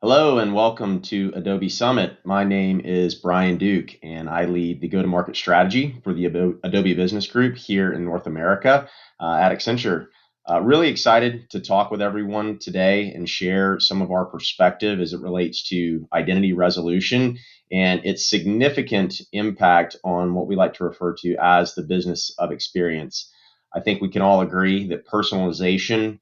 Hello and welcome to Adobe Summit. My name is Brian Duke and I lead the go-to-market strategy for the Adobe Business Group here in North America at Accenture. Really excited to talk with everyone today and share some of our perspective as it relates to identity resolution and its significant impact on what we like to refer to as the business of experience. I think we can all agree that personalization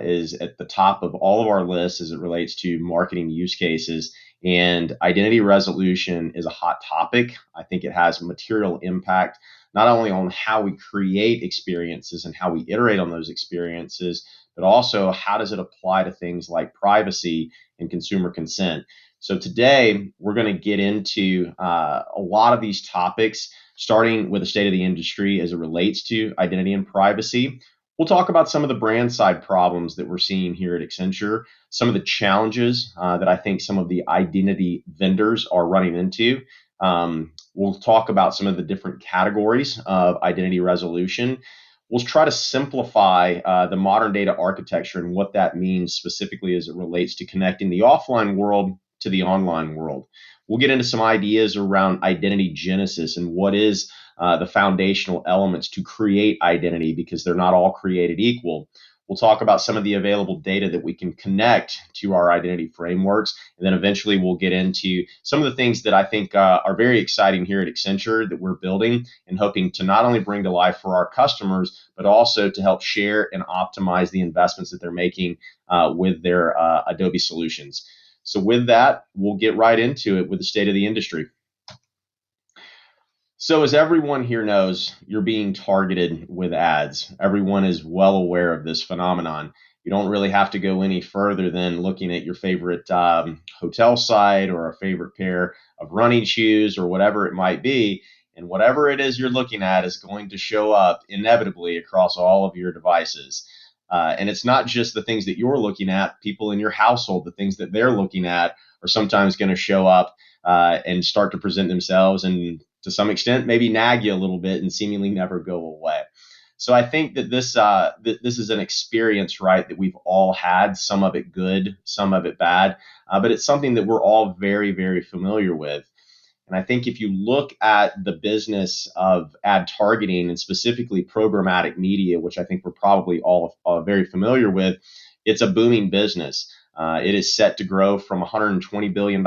is at the top of all of our lists as it relates to marketing use cases. And identity resolution is a hot topic. I think it has material impact not only on how we create experiences and how we iterate on those experiences, but also how does it apply to things like privacy and consumer consent. So today we're going to get into a lot of these topics, starting with the state of the industry as it relates to identity and privacy. We'll talk about some of the brand side problems that we're seeing here at Accenture, some of the challenges that I think some of the identity vendors are running into. We'll talk about some of the different categories of identity resolution. We'll try to simplify the modern data architecture and what that means specifically as it relates to connecting the offline world to the online world. We'll get into some ideas around identity genesis and what is the foundational elements to create identity because they're not all created equal. We'll talk about some of the available data that we can connect to our identity frameworks. And then eventually we'll get into some of the things that I think are very exciting here at Accenture that we're building and hoping to not only bring to life for our customers, but also to help share and optimize the investments that they're making with their Adobe solutions. So with that, we'll get right into it with the state of the industry. So as everyone here knows, you're being targeted with ads. Everyone is well aware of this phenomenon. You don't really have to go any further than looking at your favorite hotel site or a favorite pair of running shoes or whatever it might be. And whatever it is you're looking at is going to show up inevitably across all of your devices. And it's not just the things that you're looking at, people in your household, the things that they're looking at are sometimes going to show up and start to present themselves and to some extent maybe nag you a little bit and seemingly never go away. So I think that this is an experience, right, that we've all had, some of it good, some of it bad, but it's something that we're all very, very familiar with. And I think if you look at the business of ad targeting and specifically programmatic media, which I think we're probably all very familiar with, it's a booming business. It is set to grow from $120 billion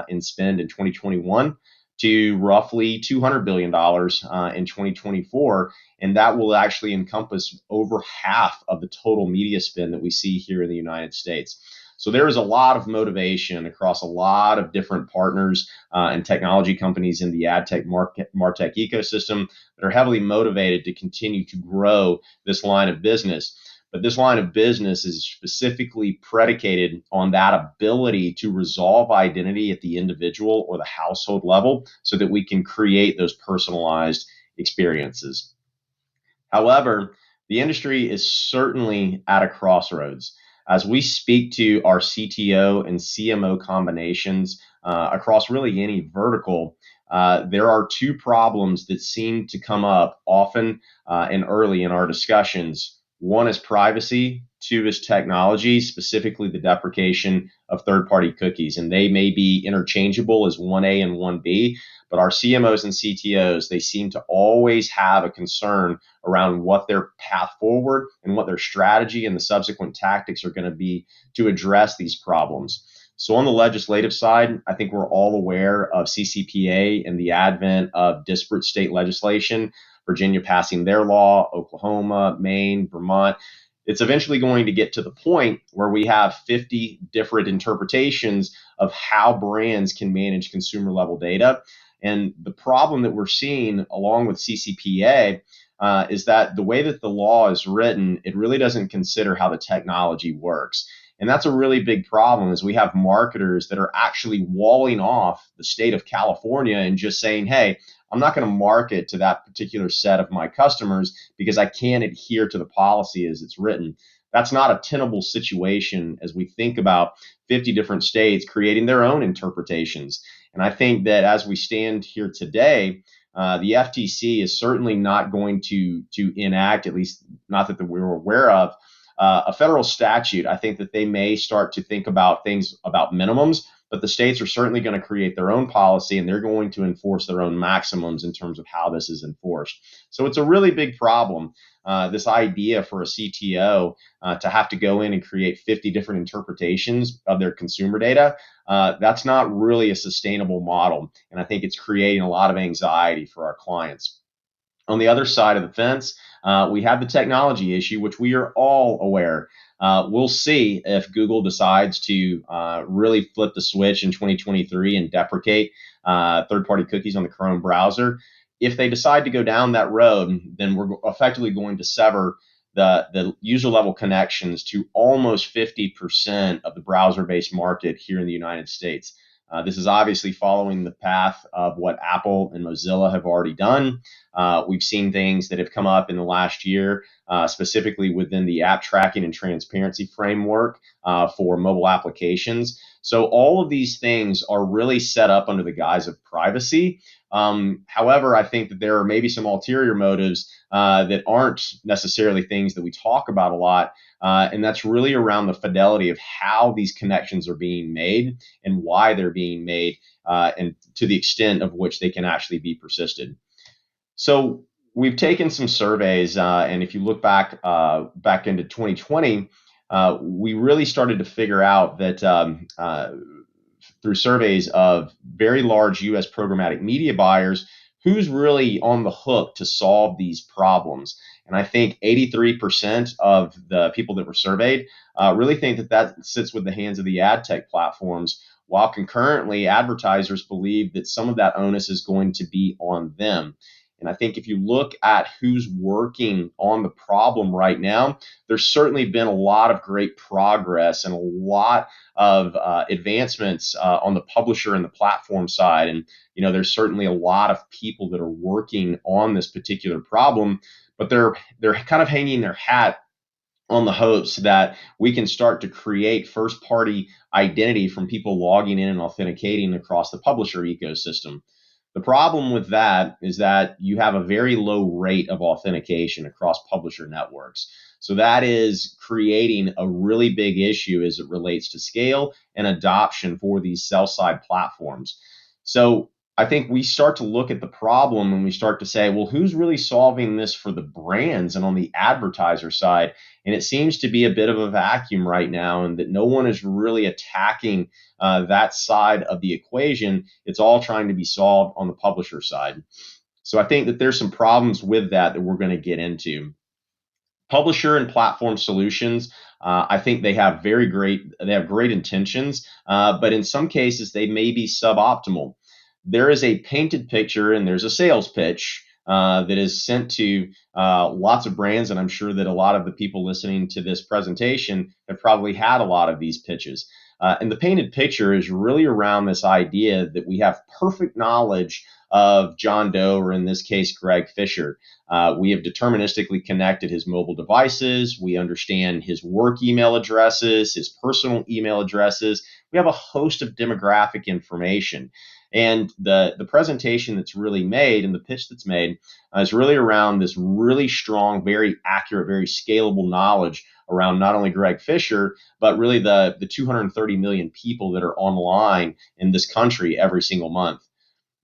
in spend in 2021 to roughly $200 billion in 2024. And that will actually encompass over half of the total media spend that we see here in the United States. So there is a lot of motivation across a lot of different partners and technology companies in the ad tech martech ecosystem that are heavily motivated to continue to grow this line of business. But this line of business is specifically predicated on that ability to resolve identity at the individual or the household level so that we can create those personalized experiences. However, the industry is certainly at a crossroads. As we speak to our CTO and CMO combinations across really any vertical, there are two problems that seem to come up often and early in our discussions. One is privacy, two is technology, specifically the deprecation of third-party cookies. And they may be interchangeable as 1A and 1B, but our CMOs and CTOs, they seem to always have a concern around what their path forward and what their strategy and the subsequent tactics are going to be to address these problems. So on the legislative side, I think we're all aware of CCPA and the advent of disparate state legislation, Virginia passing their law, Oklahoma, Maine, Vermont. It's eventually going to get to the point where we have 50 different interpretations of how brands can manage consumer level data. And the problem that we're seeing along with CCPA is that the way that the law is written, it really doesn't consider how the technology works. And that's a really big problem is we have marketers that are actually walling off the state of California and just saying, hey, I'm not going to market to that particular set of my customers because I can't adhere to the policy as it's written. That's not a tenable situation as we think about 50 different states creating their own interpretations. And I think that as we stand here today, the FTC is certainly not going to enact, at least not that we're aware of, a federal statute, I think that they may start to think about things about minimums, but the states are certainly going to create their own policy and they're going to enforce their own maximums in terms of how this is enforced. So it's a really big problem. This idea for a CTO to have to go in and create 50 different interpretations of their consumer data, that's not really a sustainable model. And I think it's creating a lot of anxiety for our clients. On the other side of the fence, we have the technology issue, which we are all aware. We'll see if Google decides to really flip the switch in 2023 and deprecate third-party cookies on the Chrome browser. If they decide to go down that road, then we're effectively going to sever the user level connections to almost 50% of the browser-based market here in the United States. This is obviously following the path of what Apple and Mozilla have already done. We've seen things that have come up in the last year, specifically within the app tracking and transparency framework for mobile applications. So all of these things are really set up under the guise of privacy. However, I think that there are maybe some ulterior motives that aren't necessarily things that we talk about a lot. And that's really around the fidelity of how these connections are being made and why they're being made, and to the extent of which they can actually be persisted. So we've taken some surveys, and if you look back into 2020, we really started to figure out that through surveys of very large U.S. programmatic media buyers, who's really on the hook to solve these problems. And I think 83% of the people that were surveyed really think that that sits with the hands of the ad tech platforms, while concurrently advertisers believe that some of that onus is going to be on them. And I think if you look at who's working on the problem right now, there's certainly been a lot of great progress and a lot of advancements on the publisher and the platform side. And, there's certainly a lot of people that are working on this particular problem, but they're kind of hanging their hat on the hopes that we can start to create first party identity from people logging in and authenticating across the publisher ecosystem. The problem with that is that you have a very low rate of authentication across publisher networks. So that is creating a really big issue as it relates to scale and adoption for these sell-side platforms. So I think we start to look at the problem and we start to say, well, who's really solving this for the brands and on the advertiser side? And it seems to be a bit of a vacuum right now, and that no one is really attacking that side of the equation. It's all trying to be solved on the publisher side. So I think that there's some problems with that we're going to get into. Publisher and platform solutions, I think they have great intentions, but in some cases they may be suboptimal. There is a painted picture and there's a sales pitch that is sent to lots of brands, and I'm sure that a lot of the people listening to this presentation have probably had a lot of these pitches. And the painted picture is really around this idea that we have perfect knowledge of John Doe, or in this case, Greg Fisher. We have deterministically connected his mobile devices. We understand his work email addresses, his personal email addresses. We have a host of demographic information. And the presentation that's really made and the pitch that's made is really around this really strong, very accurate, very scalable knowledge around not only Greg Fisher, but really the 230 million people that are online in this country every single month.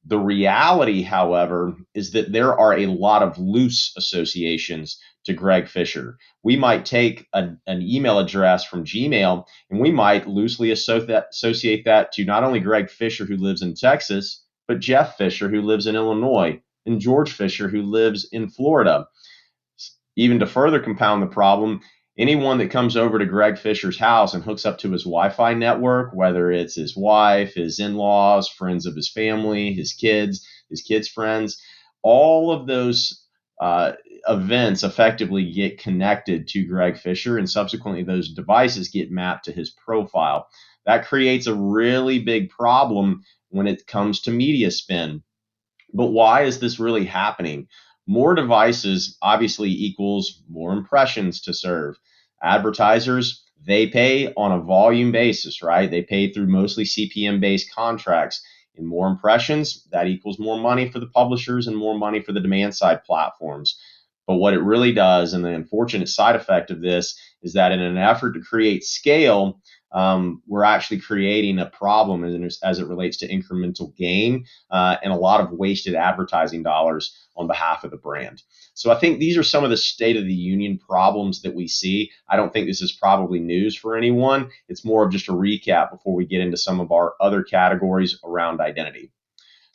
The reality, however, is that there are a lot of loose associations to Greg Fisher. We might take an email address from Gmail and we might loosely associate that to not only Greg Fisher, who lives in Texas, but Jeff Fisher, who lives in Illinois, and George Fisher, who lives in Florida. Even to further compound the problem, anyone that comes over to Greg Fisher's house and hooks up to his Wi-Fi network, whether it's his wife, his in-laws, friends of his family, his kids' friends, all of those events effectively get connected to Greg Fisher, and subsequently those devices get mapped to his profile. That creates a really big problem when it comes to media spend. But why is this really happening? More devices obviously equals more impressions to serve. Advertisers, they pay on a volume basis, right? They pay through mostly CPM-based contracts. And more impressions, that equals more money for the publishers and more money for the demand side platforms. But what it really does, and the unfortunate side effect of this, is that in an effort to create scale, we're actually creating a problem as it relates to incremental gain and a lot of wasted advertising dollars on behalf of the brand. So I think these are some of the state of the union problems that we see. I don't think this is probably news for anyone. It's more of just a recap before we get into some of our other categories around identity.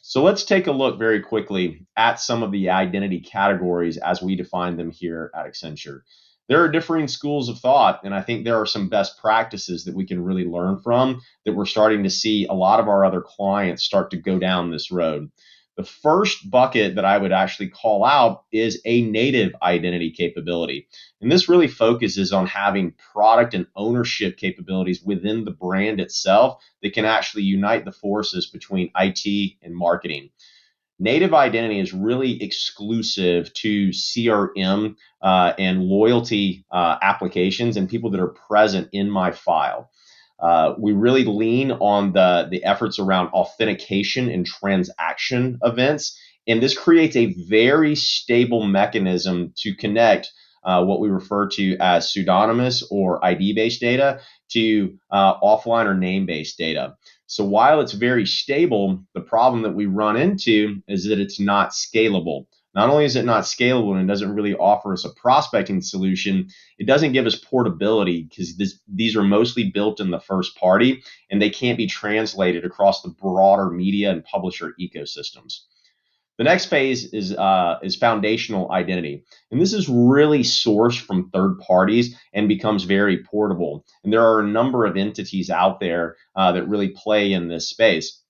So let's take a look very quickly at some of the identity categories as we define them here at Accenture. There are differing schools of thought, and I think there are some best practices that we can really learn from that we're starting to see a lot of our other clients start to go down this road. The first bucket that I would actually call out is a native identity capability. And this really focuses on having product and ownership capabilities within the brand itself that can actually unite the forces between IT and marketing. Native identity is really exclusive to CRM and loyalty applications and people that are present in my file. We really lean on the efforts around authentication and transaction events. And this creates a very stable mechanism to connect what we refer to as pseudonymous or ID-based data to offline or name-based data. So while it's very stable, the problem that we run into is that it's not scalable. Not only is it not scalable and it doesn't really offer us a prospecting solution, it doesn't give us portability because these are mostly built in the first party and they can't be translated across the broader media and publisher ecosystems. The next phase is foundational identity. And this is really sourced from third parties and becomes very portable. And there are a number of entities out there that really play in this space.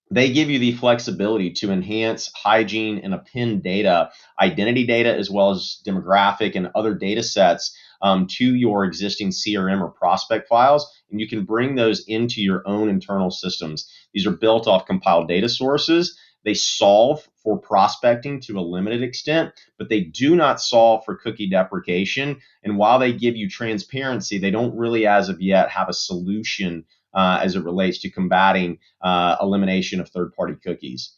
They give you the flexibility to enhance hygiene and append data, identity data, as well as demographic and other data sets to your existing CRM or prospect files. And you can bring those into your own internal systems. These are built off compiled data sources. They solve for prospecting to a limited extent, but they do not solve for cookie deprecation. And while they give you transparency, they don't really, as of yet, have a solution as it relates to combating elimination of third-party cookies.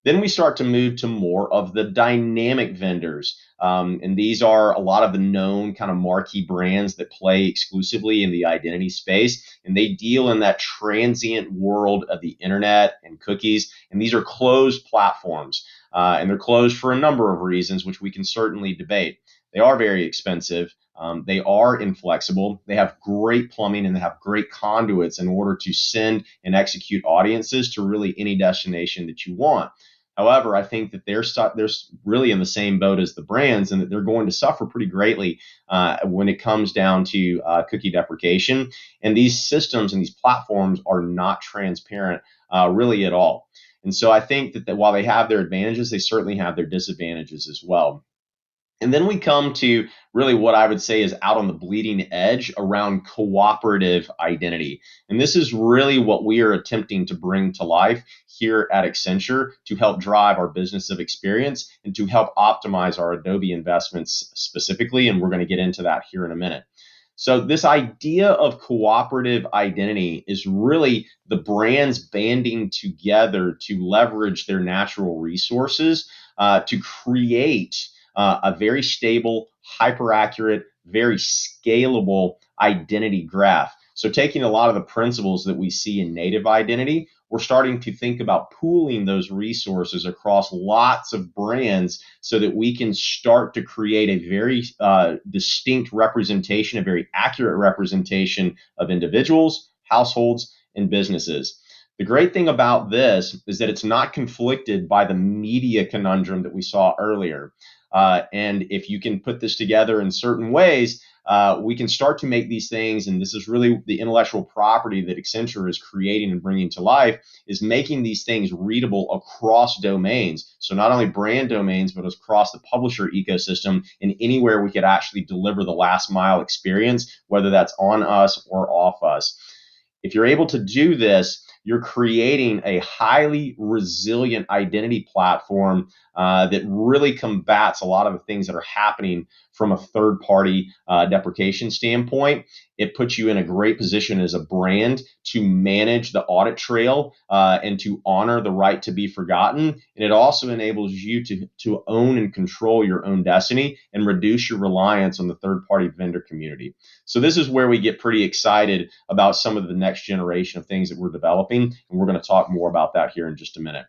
Then we start to move to more of the dynamic vendors. And these are a lot of the known kind of marquee brands that play exclusively in the identity space. And they deal in that transient world of the internet and cookies. And these are closed platforms. And they're closed for a number of reasons, which we can certainly debate. They are very expensive. They are inflexible. They have great plumbing and they have great conduits in order to send and execute audiences to really any destination that you want. However, I think that they're really in the same boat as the brands and that they're going to suffer pretty greatly when it comes down to cookie deprecation. And these systems and these platforms are not transparent really at all. And so I think that while they have their advantages, they certainly have their disadvantages as well. And then we come to really what I would say is out on the bleeding edge around cooperative identity. And this is really what we are attempting to bring to life here at Accenture to help drive our business of experience and to help optimize our Adobe investments specifically. And we're going to get into that here in a minute. So this idea of cooperative identity is really the brands banding together to leverage their natural resources to create a very stable, hyper accurate, very scalable identity graph. So taking a lot of the principles that we see in native identity, we're starting to think about pooling those resources across lots of brands so that we can start to create a very distinct representation, a very accurate representation of individuals, households, and businesses. The great thing about this is that it's not conflicted by the media conundrum that we saw earlier. And if you can put this together in certain ways, we can start to make these things, and this is really the intellectual property that Accenture is creating and bringing to life, is making these things readable across domains. So not only brand domains, but across the publisher ecosystem and anywhere we could actually deliver the last mile experience, whether that's on us or off us. If you're able to do this, you're creating a highly resilient identity platform that really combats a lot of the things that are happening from a third party deprecation standpoint. It puts you in a great position as a brand to manage the audit trail and to honor the right to be forgotten. And it also enables you to own and control your own destiny and reduce your reliance on the third party vendor community. So this is where we get pretty excited about some of the next generation of things that we're developing. And we're going to talk more about that here in just a minute.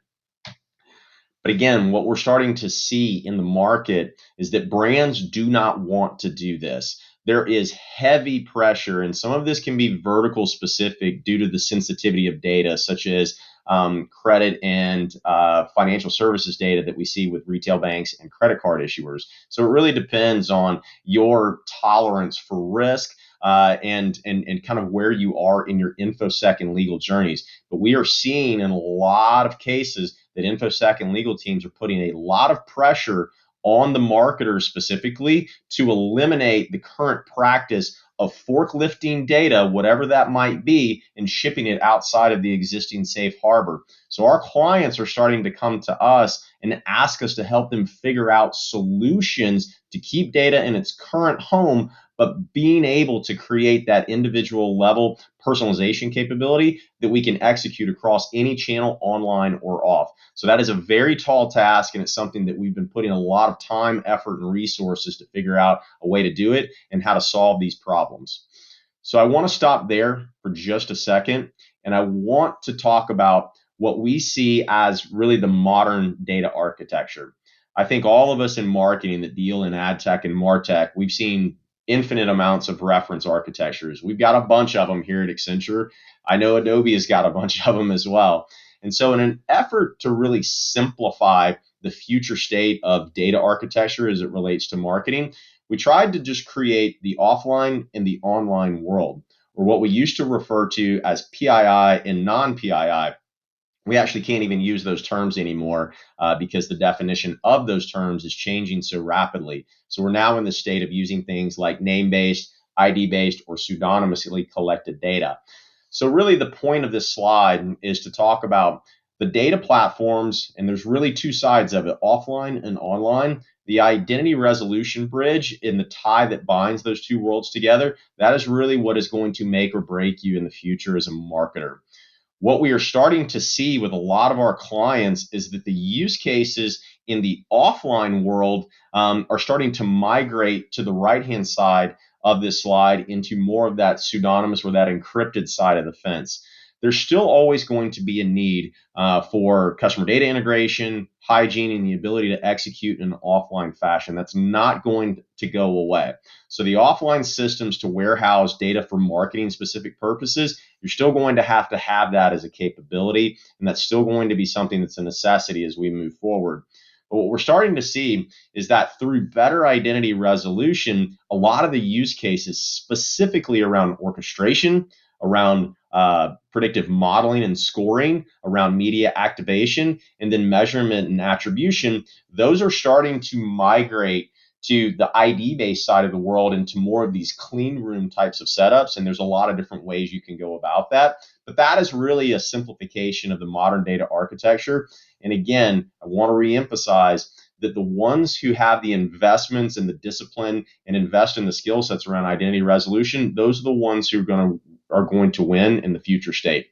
But again, what we're starting to see in the market is that brands do not want to do this. There is heavy pressure, and some of this can be vertical specific due to the sensitivity of data, such as credit and financial services data that we see with retail banks and credit card issuers. So it really depends on your tolerance for risk and kind of where you are in your InfoSec and legal journeys. But we are seeing in a lot of cases that InfoSec and legal teams are putting a lot of pressure on the marketers specifically to eliminate the current practice of forklifting data, whatever that might be, and shipping it outside of the existing safe harbor. So our clients are starting to come to us and ask us to help them figure out solutions to keep data in its current home, but being able to create that individual level personalization capability that we can execute across any channel, online or off. So that is a very tall task, and it's something that we've been putting a lot of time, effort, and resources to figure out a way to do it and how to solve these problems. So I want to stop there for just a second, and I want to talk about what we see as really the modern data architecture. I think all of us in marketing that deal in ad tech and martech, we've seen infinite amounts of reference architectures. We've got a bunch of them here at Accenture. I know Adobe has got a bunch of them as well. And so in an effort to really simplify the future state of data architecture as it relates to marketing, we tried to just create the offline and the online world, or what we used to refer to as PII and non-PII. We actually can't even use those terms anymore because the definition of those terms is changing so rapidly. So we're now in the state of using things like name-based, ID-based, or pseudonymously collected data. So really the point of this slide is to talk about the data platforms, and there's really two sides of it, offline and online. The identity resolution bridge and the tie that binds those two worlds together, that is really what is going to make or break you in the future as a marketer. What we are starting to see with a lot of our clients is that the use cases in the offline world are starting to migrate to the right-hand side of this slide into more of that pseudonymous or that encrypted side of the fence. There's still always going to be a need for customer data integration, hygiene, and the ability to execute in an offline fashion. That's not going to go away. So the offline systems to warehouse data for marketing specific purposes, you're still going to have that as a capability, and that's still going to be something that's a necessity as we move forward. But what we're starting to see is that through better identity resolution, a lot of the use cases specifically around orchestration, around predictive modeling and scoring, around media activation, and then measurement and attribution, those are starting to migrate to the ID-based side of the world into more of these clean room types of setups. And there's a lot of different ways you can go about that. But that is really a simplification of the modern data architecture. And again, I want to reemphasize that the ones who have the investments and the discipline and invest in the skill sets around identity resolution, those are the ones who are going to win in the future state.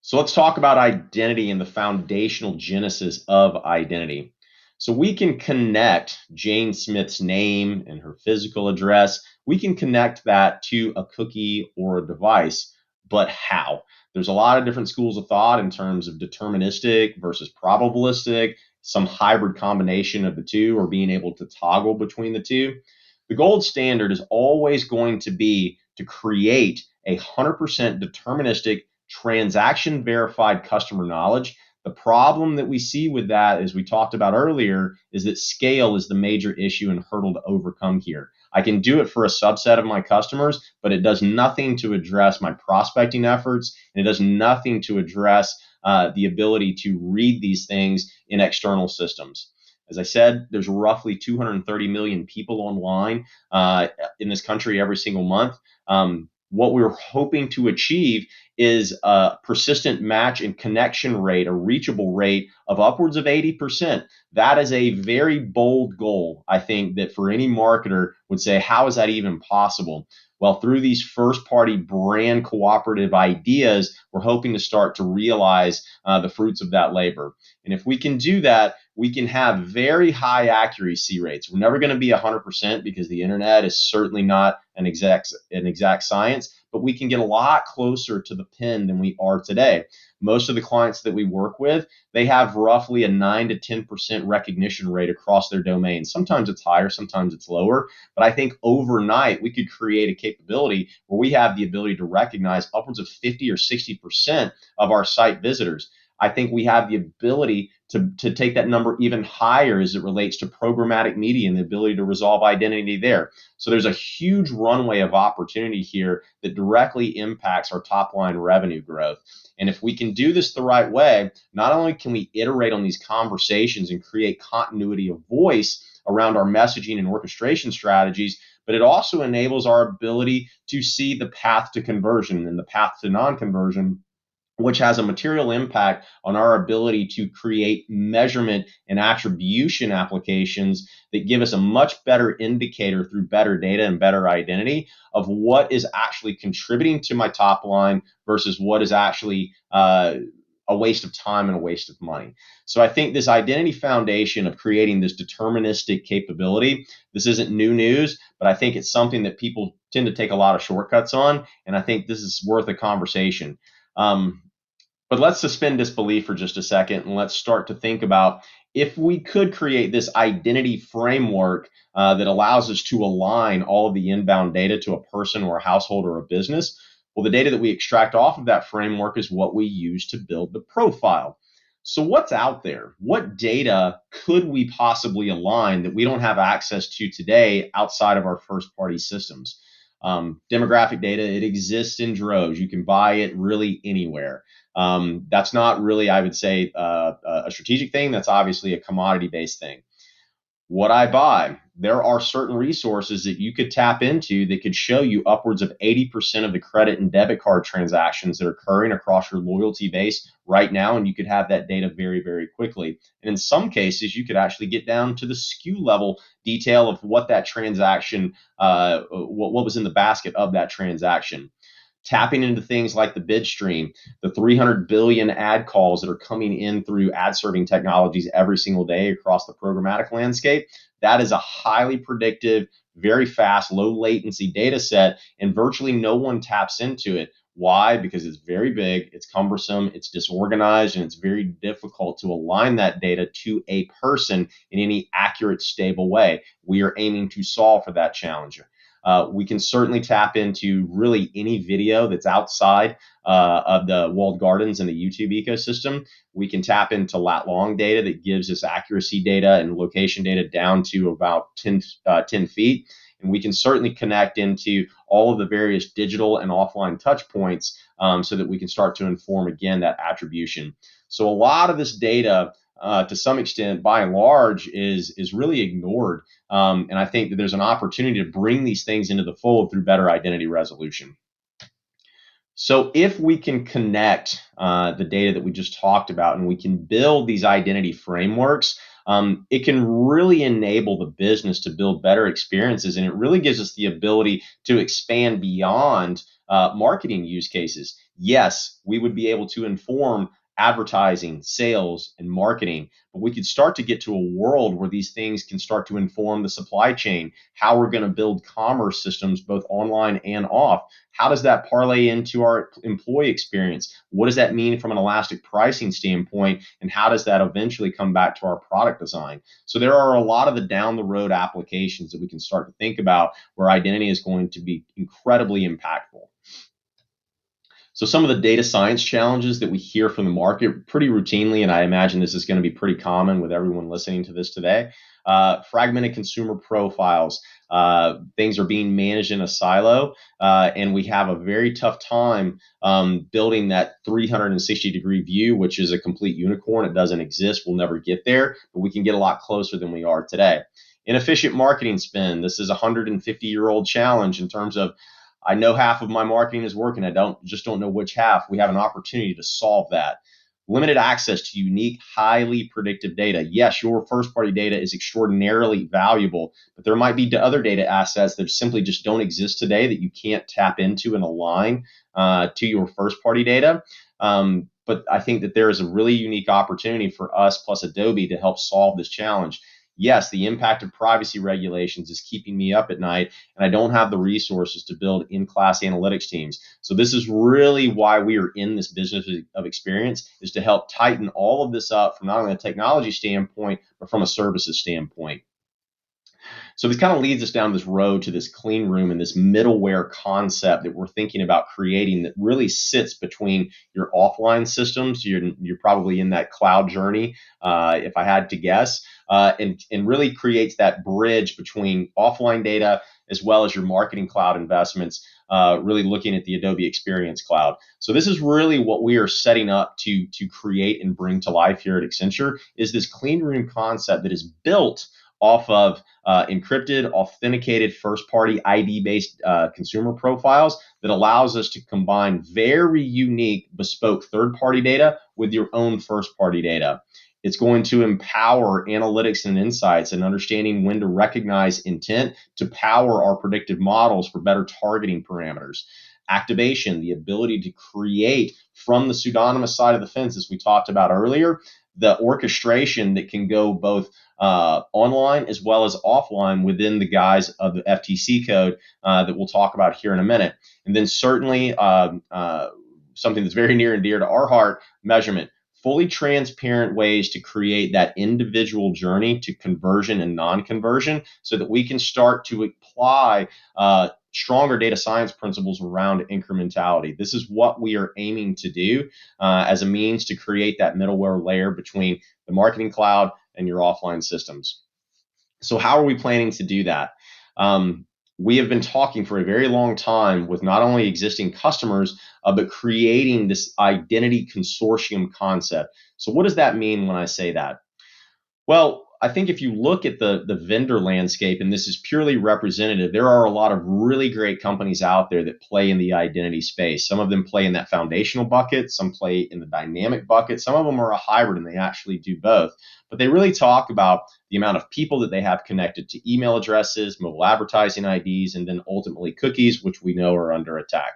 So let's talk about identity and the foundational genesis of identity. So we can connect Jane Smith's name and her physical address. We can connect that to a cookie or a device, but how? There's a lot of different schools of thought in terms of deterministic versus probabilistic, some hybrid combination of the two, or being able to toggle between the two. The gold standard is always going to be to create 100% deterministic transaction verified customer knowledge. The problem that we see with that, as we talked about earlier, is that scale is the major issue and hurdle to overcome here. I can do it for a subset of my customers, but it does nothing to address my prospecting efforts, and it does nothing to address the ability to read these things in external systems. As I said, there's roughly 230 million people online in this country every single month. What we're hoping to achieve is a persistent match and connection rate, a reachable rate of upwards of 80%. That is a very bold goal, I think, that for any marketer would say, how is that even possible? Well, through these first party brand cooperative ideas, we're hoping to start to realize the fruits of that labor. And if we can do that, we can have very high accuracy rates. We're never going to be 100% because the internet is certainly not an exact science, but we can get a lot closer to the pin than we are today. Most of the clients that we work with, they have roughly a 9 to 10% recognition rate across their domain. Sometimes it's higher, sometimes it's lower, but I think overnight we could create a capability where we have the ability to recognize upwards of 50 or 60% of our site visitors. I think we have the ability to take that number even higher as it relates to programmatic media and the ability to resolve identity there. So there's a huge runway of opportunity here that directly impacts our top line revenue growth. And if we can do this the right way, not only can we iterate on these conversations and create continuity of voice around our messaging and orchestration strategies, but it also enables our ability to see the path to conversion and the path to non-conversion, which has a material impact on our ability to create measurement and attribution applications that give us a much better indicator through better data and better identity of what is actually contributing to my top line versus what is actually a waste of time and a waste of money. So I think this identity foundation of creating this deterministic capability, this isn't new news, but I think it's something that people tend to take a lot of shortcuts on. And I think this is worth a conversation. But let's suspend disbelief for just a second and let's start to think about if we could create this identity framework that allows us to align all of the inbound data to a person or a household or a business. Well, the data that we extract off of that framework is what we use to build the profile. So what's out there? What data could we possibly align that we don't have access to today outside of our first party systems? Demographic data, it exists in droves. You can buy it really anywhere. That's not really, I would say, a strategic thing. That's obviously a commodity-based thing. What I buy, there are certain resources that you could tap into that could show you upwards of 80% of the credit and debit card transactions that are occurring across your loyalty base right now, and you could have that data very, very quickly. And in some cases, you could actually get down to the SKU level detail of what that transaction, what was in the basket of that transaction. Tapping into things like the bid stream, the 300 billion ad calls that are coming in through ad serving technologies every single day across the programmatic landscape. That is a highly predictive, very fast, low latency data set, and virtually no one taps into it. Why? Because it's very big, it's cumbersome, it's disorganized, and it's very difficult to align that data to a person in any accurate, stable way. We are aiming to solve for that challenge. We can certainly tap into really any video that's outside of the walled gardens in the YouTube ecosystem. We can tap into lat long data that gives us accuracy data and location data down to about 10 feet. And we can certainly connect into all of the various digital and offline touch points so that we can start to inform, again, that attribution. So a lot of this data, to some extent, by and large, is really ignored. And I think that there's an opportunity to bring these things into the fold through better identity resolution. So if we can connect the data that we just talked about and we can build these identity frameworks, it can really enable the business to build better experiences. And it really gives us the ability to expand beyond marketing use cases. Yes, we would be able to inform advertising, sales, and marketing, but we could start to get to a world where these things can start to inform the supply chain, how we're going to build commerce systems, both online and off. How does that parlay into our employee experience? What does that mean from an elastic pricing standpoint? And how does that eventually come back to our product design? So there are a lot of the down the road applications that we can start to think about where identity is going to be incredibly impactful. So some of the data science challenges that we hear from the market pretty routinely, and I imagine this is going to be pretty common with everyone listening to this today, fragmented consumer profiles. Things are being managed in a silo, and we have a very tough time building that 360-degree view, which is a complete unicorn. It doesn't exist. We'll never get there, but we can get a lot closer than we are today. Inefficient marketing spend. This is a 150-year-old challenge in terms of I know half of my marketing is working. I don't know which half. We have an opportunity to solve that. Limited access to unique, highly predictive data. Yes, your first party data is extraordinarily valuable, but there might be other data assets that simply just don't exist today that you can't tap into and align to your first party data. But I think that there is a really unique opportunity for us plus Adobe to help solve this challenge. Yes, the impact of privacy regulations is keeping me up at night, and I don't have the resources to build in-class analytics teams. So this is really why we are in this business of experience, is to help tighten all of this up from not only a technology standpoint, but from a services standpoint. So this kind of leads us down this road to this clean room and this middleware concept that we're thinking about creating that really sits between your offline systems. You're probably in that cloud journey, if I had to guess, and really creates that bridge between offline data as well as your marketing cloud investments, really looking at the Adobe Experience Cloud. So this is really what we are setting up to create and bring to life here at Accenture, is this clean room concept that is built off of encrypted, authenticated, first-party ID-based consumer profiles that allows us to combine very unique, bespoke third-party data with your own first-party data. It's going to empower analytics and insights and understanding when to recognize intent to power our predictive models for better targeting parameters. Activation, the ability to create from the pseudonymous side of the fence, as we talked about earlier, the orchestration that can go both online as well as offline within the guise of the FTC code that we'll talk about here in a minute. And then certainly something that's very near and dear to our heart, measurement. Fully transparent ways to create that individual journey to conversion and non-conversion so that we can start to apply stronger data science principles around incrementality. This is what we are aiming to do as a means to create that middleware layer between the marketing cloud and your offline systems. So how are we planning to do that? We have been talking for a very long time with not only existing customers, but creating this identity consortium concept. So what does that mean when I say that? Well, I think if you look at the vendor landscape, and this is purely representative, there are a lot of really great companies out there that play in the identity space. Some of them play in that foundational bucket, some play in the dynamic bucket, some of them are a hybrid and they actually do both. But they really talk about the amount of people that they have connected to email addresses, mobile advertising IDs, and then ultimately cookies, which we know are under attack.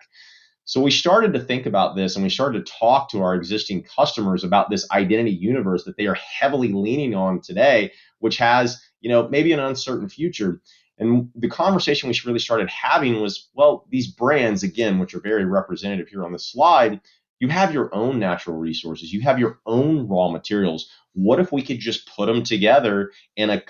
So we started to think about this and we started to talk to our existing customers about this identity universe that they are heavily leaning on today, which has, maybe an uncertain future. And the conversation we really started having was, well, these brands, again, which are very representative here on the slide, you have your own natural resources, you have your own raw materials. What if we could just put them together in a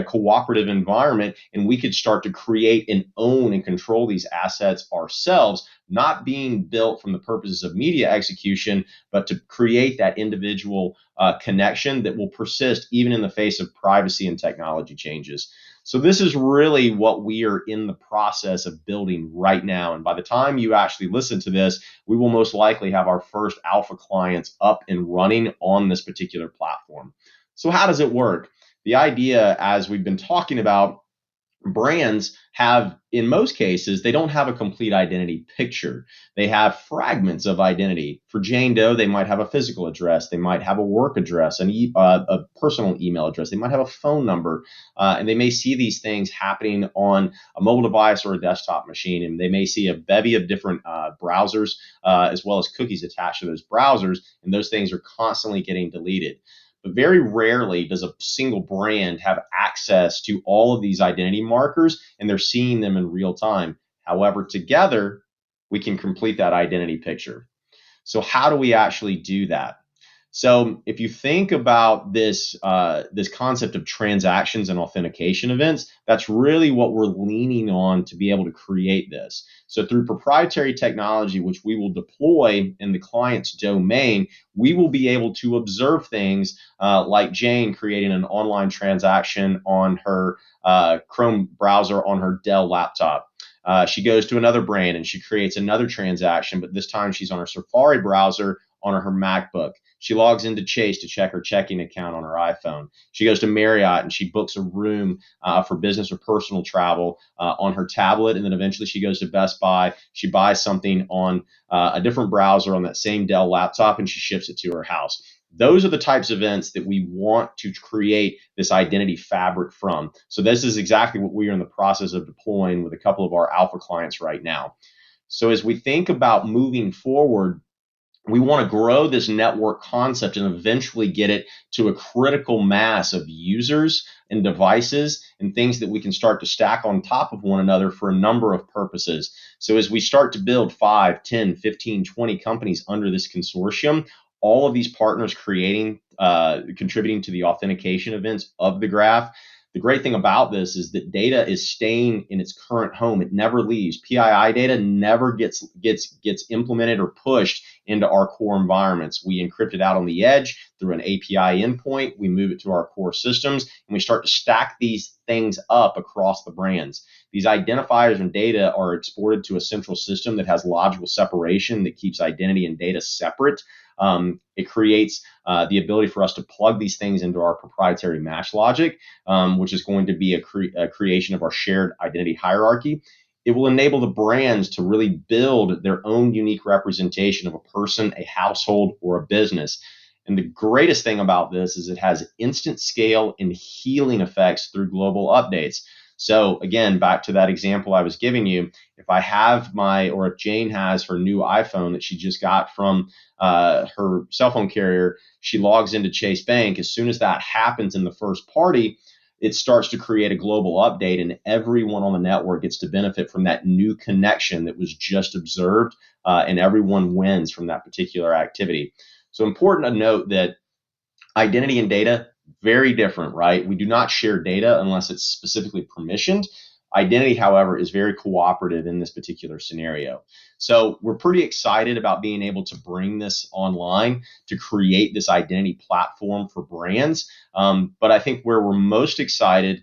cooperative environment and we could start to create and own and control these assets ourselves, not being built from the purposes of media execution, but to create that individual connection that will persist even in the face of privacy and technology changes. So this is really what we are in the process of building right now. And by the time you actually listen to this, we will most likely have our first alpha clients up and running on this particular platform. So how does it work? The idea, as we've been talking about, brands have, in most cases, they don't have a complete identity picture. They have fragments of identity. For Jane Doe, they might have a physical address. They might have a work address, a personal email address. They might have a phone number, and they may see these things happening on a mobile device or a desktop machine, and they may see a bevy of different browsers as well as cookies attached to those browsers, and those things are constantly getting deleted. But very rarely does a single brand have access to all of these identity markers and they're seeing them in real time. However, together, we can complete that identity picture. So how do we actually do that? So if you think about this concept of transactions and authentication events, that's really what we're leaning on to be able to create this. So through proprietary technology, which we will deploy in the client's domain, we will be able to observe things like Jane creating an online transaction on her Chrome browser on her Dell laptop. She goes to another brand and she creates another transaction, but this time she's on her Safari browser on her MacBook. She logs into Chase to check her checking account on her iPhone. She goes to Marriott and she books a room for business or personal travel on her tablet. And then eventually she goes to Best Buy. She buys something on a different browser on that same Dell laptop and she ships it to her house. Those are the types of events that we want to create this identity fabric from. So this is exactly what we are in the process of deploying with a couple of our alpha clients right now. So as we think about moving forward, we want to grow this network concept and eventually get it to a critical mass of users and devices and things that we can start to stack on top of one another for a number of purposes. So as we start to build 5, 10, 15, 20 companies under this consortium, all of these partners contributing to the authentication events of the graph. The great thing about this is that data is staying in its current home. It never leaves. PII data never gets implemented or pushed into our core environments. We encrypt it out on the edge through an API endpoint. We move it to our core systems, and we start to stack these things up across the brands. These identifiers and data are exported to a central system that has logical separation that keeps identity and data separate. It creates the ability for us to plug these things into our proprietary match logic, which is going to be a creation of our shared identity hierarchy. It will enable the brands to really build their own unique representation of a person, a household, or a business. And the greatest thing about this is it has instant scale and healing effects through global updates. So again, back to that example I was giving you, if I have or if Jane has her new iPhone that she just got from her cell phone carrier, she logs into Chase Bank. As soon as that happens in the first party, it starts to create a global update, and everyone on the network gets to benefit from that new connection that was just observed, and everyone wins from that particular activity. So important to note that identity and data, very different, right? We do not share data unless it's specifically permissioned. Identity, however, is very cooperative in this particular scenario. So we're pretty excited about being able to bring this online to create this identity platform for brands. But I think where we're most excited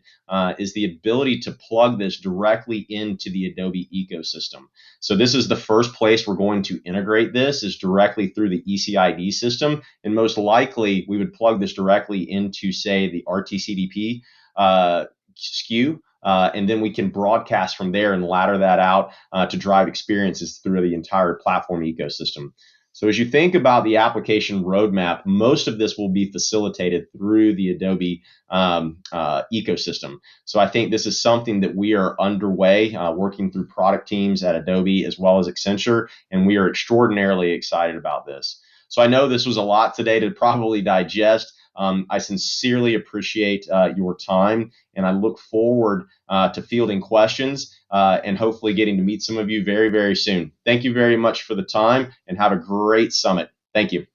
is the ability to plug this directly into the Adobe ecosystem. So this is the first place we're going to integrate this is directly through the ECID system. And most likely we would plug this directly into, say, the RTCDP SKU. And then we can broadcast from there and ladder that out to drive experiences through the entire platform ecosystem. So as you think about the application roadmap, most of this will be facilitated through the Adobe ecosystem. So I think this is something that we are underway working through product teams at Adobe as well as Accenture, and we are extraordinarily excited about this. So I know this was a lot today to probably digest. I sincerely appreciate your time, and I look forward to fielding questions and hopefully getting to meet some of you very, very soon. Thank you very much for the time, and have a great summit. Thank you.